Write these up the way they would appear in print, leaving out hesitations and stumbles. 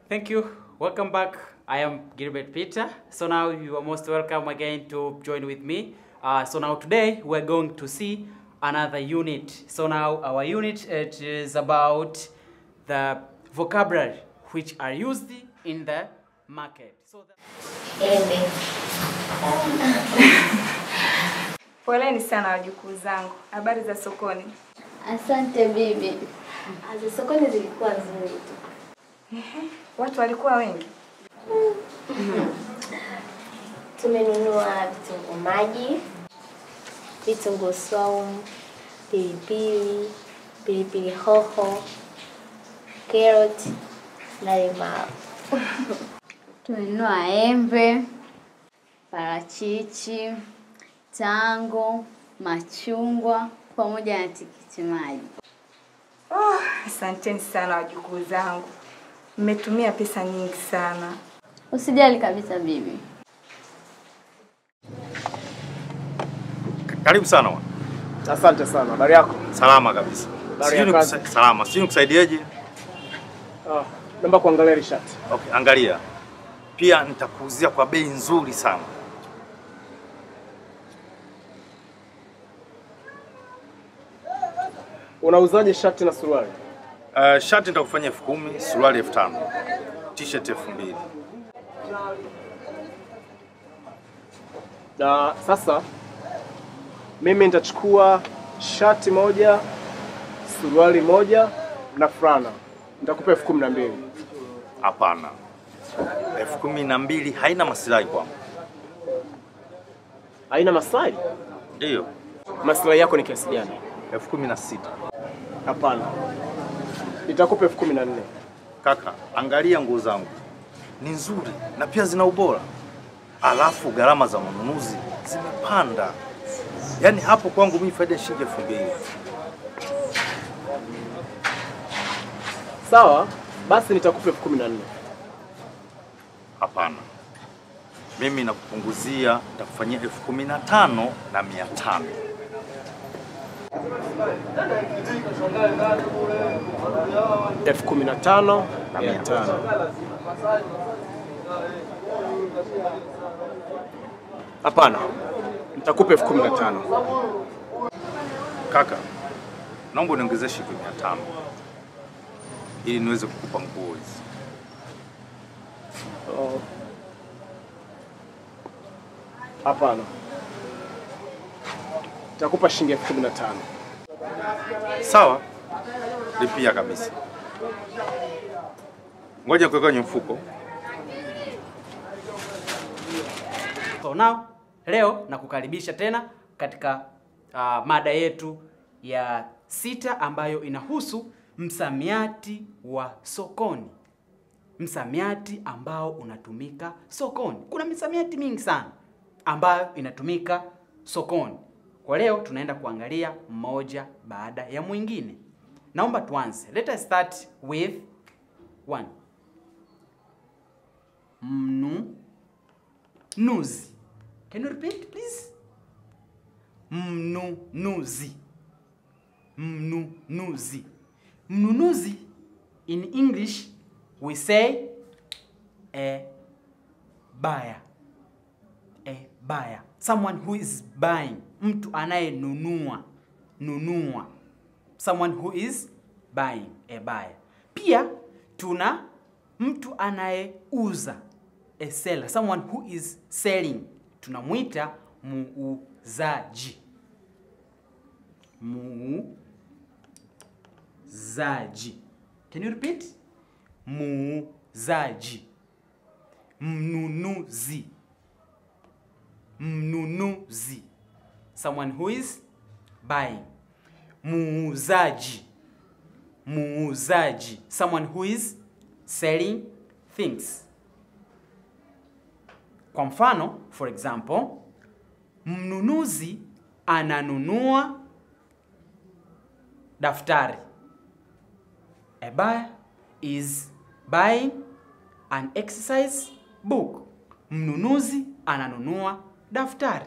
Thank you. Welcome back. I am Gilbert Peter. So now you are most welcome again to join with me. So now today we're going to see another unit. So now our unit it is about the vocabulary which are used in the market. So Poleni sana wajukuu zangu. Habari za sokoni? Asante bibi. Za sokoni zilikuwa nzuri tu. Watu walikuwa wengi? Tumenunua vitunguu maji, vitunguu saumu, pilipili, pilipili hoho, carrot na limau. Tumenunua embe, parachichi, tango, machungwa pamoja na tikiti maji. Asanteni sana wajukuu zangu. Mmetumia pesa nyingi sana. Usijali kabisa bibi. Karibu sana wana. Asante sana. Habari yako? Salama kabisa. Salama. Sijui nikusaidieje? Naomba kuangalia rishati. Okay, angalia. Pia nitakuuzia kwa bei nzuri sana. Unauzaje shati na suruali? Shati nitakufanyia 10,000, suruali 5,000. T-shirt 2,000. Na sasa mimi nitachukua shati moja, suruali moja na fulana. Nitakupa 12,000. Hapana. 12,000 haina maslahi kwangu. Haina maslahi? Ndio. Maslahi yako ni kiasi gani? 16,000. Hapana. Nitakupa 14,000. Kaka, angalia nguo zangu. Ni nzuri na pia zina ubora. Alafu gharama za manunuzi zimepanda. Yaani hapo kwangu mimi faida shilingi 2,000. Sawa, basi nitakupa 14,000. Hapana. Mimi nakupunguzia, nitakufanyia 15,500. 15,500. Hapana. Nitakupa 15,000. Kaka, naomba uniongezee shilingi 500 ili niweze kukupa nguo hizi. Hapana. Nitakupa shilingi 15,000. Sawa? Lipia kabisa. Ngoja kuweka kwenye mfuko. So now leo nakukaribisha tena katika mada yetu ya 6 ambayo inahusu msamiati wa sokoni. Msamiati ambao unatumika sokoni. Kuna misamiati mingi sana ambayo inatumika sokoni. Kwa leo tunaenda kuangalia mmoja baada ya mwingine. Naomba tuanze. Let us start with 1. Mnunuzi. Can you repeat please? Mnunuzi. Mnunuzi. Mnunuzi in English we say a buyer. A buyer. Someone who is buying. Mtu anayenunua. Nunua. Someone who is buying. A buyer. Pia tuna mtu anayeuza. A seller. Someone who is selling. Tunamuita muuzaji. Muuzaji. Can you repeat? Muuzaji. Mnunuzi. Mnunuzi. Someone who is buying. Muuzaji. Muuzaji. Someone who is selling things. Kwa mfano, for example, mnunuzi ananunua daftari. A buyer is buying an exercise book. Mnunuzi ananunua daftari.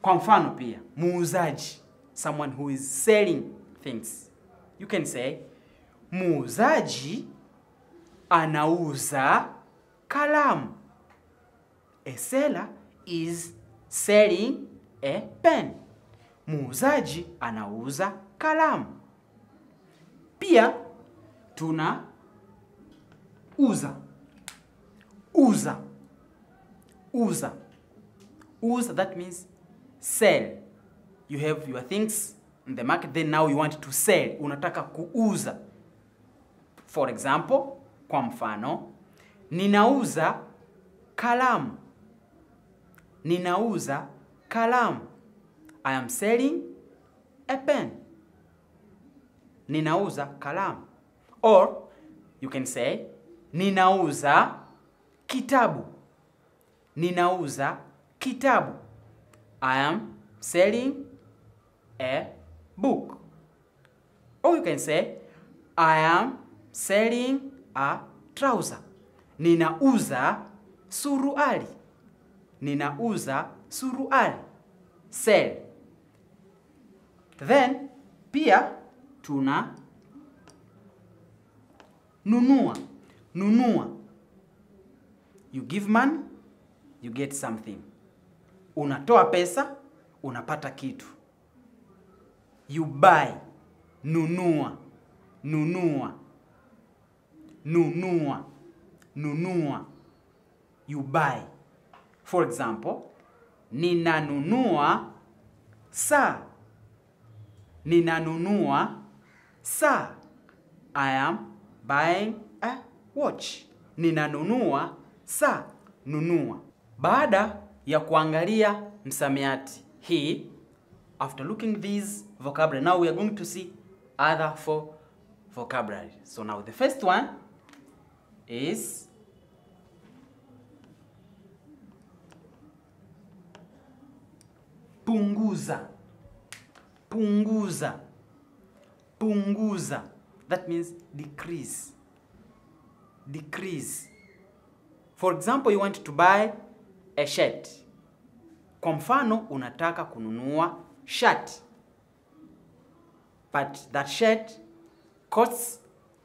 Kwa mfano pia, muuzaji, someone who is selling things. You can say, muuzaji anauza kalamu. A seller is selling a pen. Muuzaji anauza kalamu. Pia tuna uza. Uza, that means sell. You have your things in the market, then now you want to sell. Unataka kuuza. For example, kwa mfano, ninauza kalamu. Ninauza kalamu. I am selling a pen. Ninauza kalamu. Or you can say, ninauza kitabu. Ninauza kitabu. I am selling a book. Or you can say, I am selling a trouser. Ninauza suruali. Ninauza suruali. Sell. Then pia tuna nunua. You give money, you get something. Unatoa pesa, unapata kitu. You buy. Nunua. You buy. For example, ninanunua saa. Ninanunua saa. I am buying a watch. Ninanunua saa. Nunua. Baada ya kuangalia msamiati hii, after looking these vocabulary, now we are going to see other 4 vocabulary. So now the first one is punguza. That means decrease. For example, you want to buy a shirt. Kwa mfano, unataka kununua shirt. But that shirt costs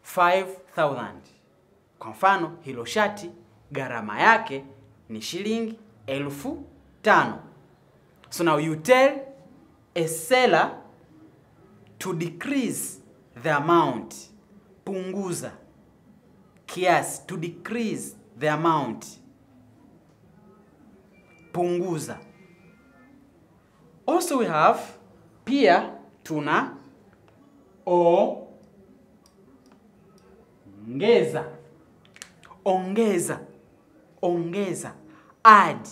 5,000. Kwa mfano, hilo shati gharama yake ni shilingi 5,000. So now you tell a seller to decrease the amount. Punguza. Kiasi. To decrease the amount. Punguza. Also we have pia tuna ongeza. Add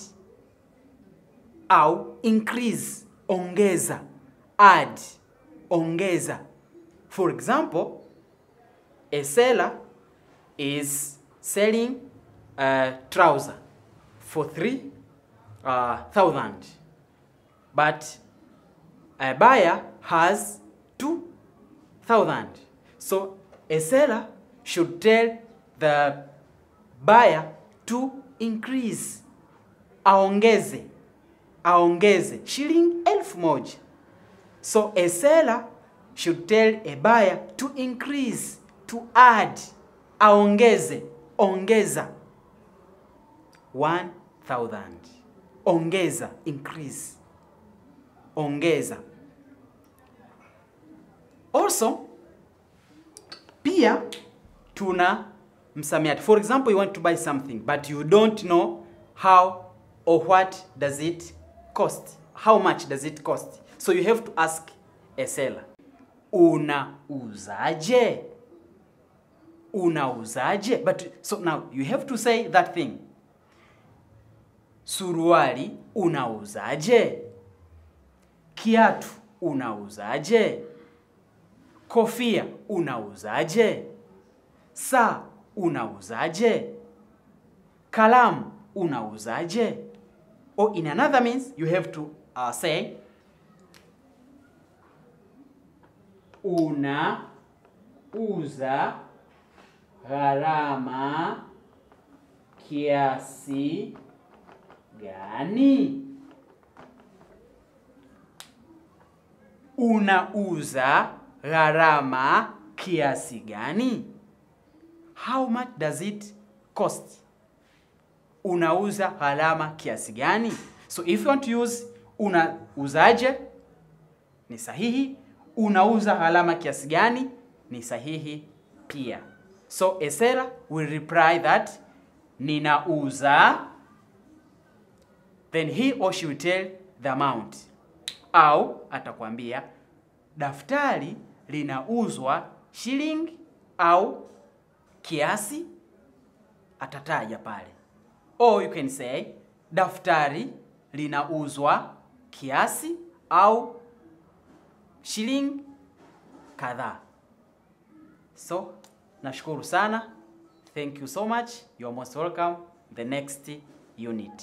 au increase. Ongeza. Add. Ongeza. For example, a seller is selling a trouser for 3,000, but a buyer has 2,000. So a seller should tell the buyer to increase. Aongeze shilingi 1,000. So a seller should tell a buyer to increase, to add. Aongeze, ongeza 1,000. Ongeza, increase. Ongeza. Also, pia tuna msamiati. For example, you want to buy something, but you don't know how or what does it cost. How much does it cost? So you have to ask a seller. Unauzaje? Unauzaje? But so now you have to say that thing. Suruali unauzaje? Kiatu unauzaje? Kofia unauzaje? Saa unauzaje? Kalamu unauzaje? Or in another means, you have to say unauza gharama kiasi gani? Unauza gharama kiasi gani? how much does it cost? Unauza gharama kiasi gani? So if you want to use unauzaje, ni sahihi. Unauza gharama kiasi gani, ni sahihi pia. So a seller will reply that ninauza, then he or she will tell the amount. Au atakwambia daftari linauzwa shilingi au kiasi, atataja pale. Or you can say daftari linauzwa kiasi au shilingi kadhaa. So nashukuru sana. Thank you so much. You are most welcome. The next unit.